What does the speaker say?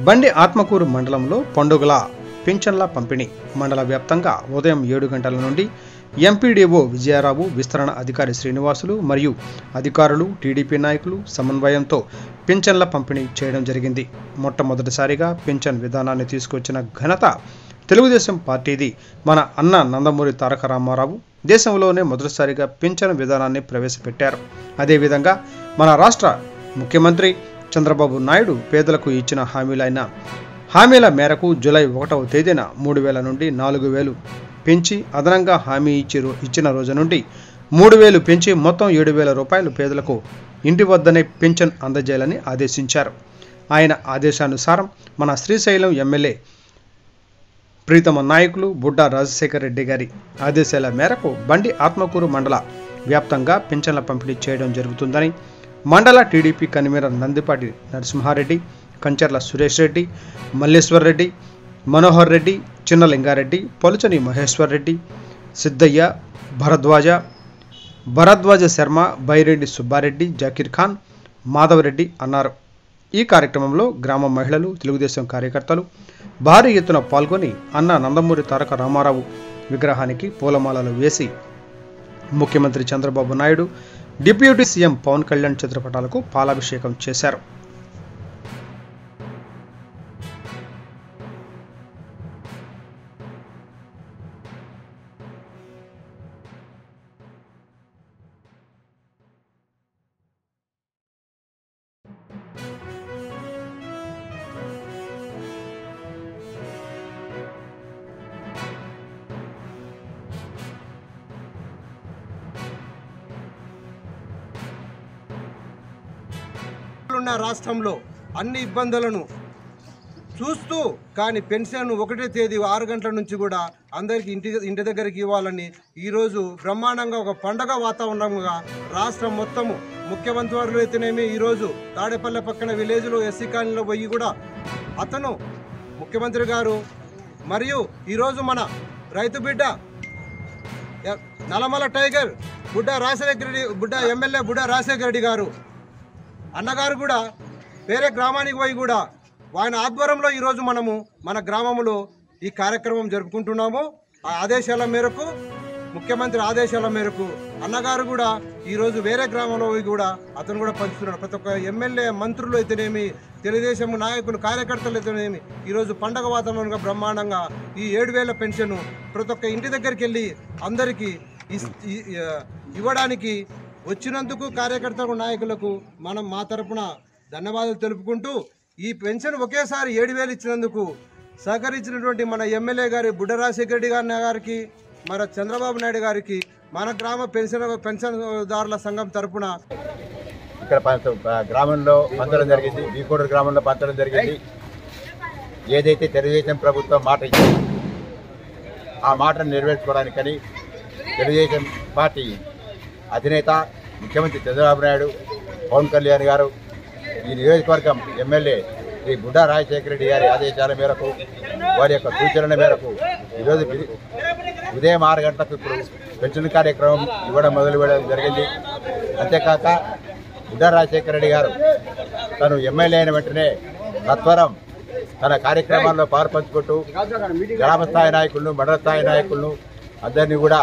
బండి ఆత్మకూరు మండలంలో పండుగల పింఛన్ల పంపిణీ మండల వ్యాప్తంగా ఉదయం 7 గంటల నుండి ఎంపీడీఓ విజయారావు, విస్తరణ అధికారి శ్రీనివాసులు మరియు అధికారులు, టీడీపీ నాయకులు సమన్వయంతో పింఛన్ల పంపిణీ చేయడం జరిగింది. మొట్టమొదటిసారిగా పింఛన్ విధానాన్ని తీసుకొచ్చిన ఘనత తెలుగుదేశం పార్టీది. మన అన్న నందమూరి తారక రామారావు దేశంలోనే మొదటిసారిగా పింఛన్ విధానాన్ని ప్రవేశపెట్టారు. అదేవిధంగా మన రాష్ట్ర ముఖ్యమంత్రి చంద్రబాబు నాయుడు పేదలకు ఇచ్చిన హామీల మేరకు జూలై 1వ తేదీన 3,000 నుండి 4,000 పెంచి అదనంగా హామీ ఇచ్చిన రోజు నుండి 3,000 పెంచి మొత్తం 7,000 రూపాయలు పేదలకు ఇంటి వద్దనే పింఛన్ అందజేయాలని ఆదేశించారు. ఆయన ఆదేశానుసారం మన శ్రీశైలం ఎమ్మెల్యే ప్రీతమ నాయకులు బుడ్డా రాజశేఖర రెడ్డి గారి ఆదేశాల మేరకు బండి ఆత్మకూరు మండల వ్యాప్తంగా పింఛన్ల పంపిణీ చేయడం జరుగుతుందని మండల టీడీపీ కన్వీనర్ నందిపాటి నరసింహారెడ్డి, కంచర్ల సురేష్ రెడ్డి, మల్లేశ్వర్ రెడ్డి, మనోహర్ రెడ్డి, చిన్నలింగారెడ్డి, పొలుచని మహేశ్వర్ రెడ్డి, సిద్ధయ్య, భరద్వాజ శర్మ, బైరెడ్డి సుబ్బారెడ్డి, జాకీర్ ఖాన్, మాధవరెడ్డి అన్నారు. ఈ కార్యక్రమంలో గ్రామ మహిళలు, తెలుగుదేశం కార్యకర్తలు భారీ ఎత్తున పాల్గొని అన్న నందమూరి తారక రామారావు విగ్రహానికి పూలమాలలు వేసి ముఖ్యమంత్రి చంద్రబాబు నాయుడు, డిప్యూటీ సీఎం పవన్ కళ్యాణ్ చిత్రపటాలకు పాలాభిషేకం చేశారు. రాష్ట్రంలో అన్ని ఇబ్బందులను చూస్తూ కానీ పెన్షన్ 1వ తేదీ 6 గంటల నుంచి కూడా అందరికీ ఇంటి దగ్గరికి ఇవ్వాలని ఈరోజు బ్రహ్మాండంగా ఒక పండగ వాతావరణంగా రాష్ట్రం మొత్తము ముఖ్యమంత్రి వారు అయితేనేమి ఈరోజు తాడేపల్లె పక్కన విలేజ్లో ఎస్సీ కాలనీలో పోయి కూడా అతను ముఖ్యమంత్రి గారు మరియు ఈరోజు మన రైతు బిడ్డ నల్లమల టైగర్ ఎమ్మెల్యే బుడ్డా రాజశేఖర రెడ్డి గారు అన్నగారు కూడా వేరే గ్రామానికి పోయి కూడా ఆయన ఆధ్వర్యంలో ఈరోజు మనము మన గ్రామంలో ఈ కార్యక్రమం జరుపుకుంటున్నాము. ఆ ఆదేశాల మేరకు, ముఖ్యమంత్రి ఆదేశాల మేరకు అన్నగారు కూడా ఈరోజు వేరే గ్రామంలో పోయి కూడా అతను కూడా పంచుతున్నాడు. ప్రతి ఒక్క ఎమ్మెల్యే, మంత్రులు అయితేనేమి, తెలుగుదేశం నాయకులు, కార్యకర్తలు అయితేనేమి ఈరోజు పండగ వాతావరణంగా బ్రహ్మాండంగా ఈ 7,000 పెన్షన్ ప్రతి ఒక్క ఇంటి దగ్గరికి వెళ్ళి అందరికీ ఇవ్వడానికి వచ్చినందుకు కార్యకర్తలకు, నాయకులకు మా తరపున ధన్యవాదాలు తెలుపుకుంటూ ఈ పెన్షన్ ఒకేసారి 7,000 ఇచ్చినందుకు సహకరించినటువంటి మన ఎమ్మెల్యే గారి బుడ్డా రాజశేఖర రెడ్డి గారికి, మన చంద్రబాబు నాయుడు గారికి మన గ్రామ పెన్షన్దారుల సంఘం తరపున ఇక్కడ గ్రామంలో పంచడం జరిగింది. బీకోడూరు గ్రామంలో పంచడం జరిగింది. ఏదైతే తెలుగుదేశం ప్రభుత్వం మాట ఇచ్చింది ఆ మాటను నెరవేర్చుకోవడానికని తెలుగుదేశం పార్టీ అధినేత ముఖ్యమంత్రి చంద్రబాబు నాయుడు, పవన్ కళ్యాణ్ గారు, ఈ నియోజకవర్గం ఎమ్మెల్యే శ్రీ బుడ్డా రాజశేఖర రెడ్డి గారి ఆదేశాల మేరకు, వారి యొక్క సూచనల మేరకు ఈరోజు ఉదయం 6 గంటలకు ఇప్పుడు పెన్షన్ కార్యక్రమం ఇవ్వడం మొదలుపెట్టడం జరిగింది. అంతేకాక బుడ్డా రాజశేఖర రెడ్డి గారు తను ఎమ్మెల్యే అయిన వెంటనే సత్వరం తన కార్యక్రమాల్లో పాల్పంచుకుంటూ గ్రామ స్థాయి నాయకులను, మండల స్థాయి నాయకులను అందరినీ కూడా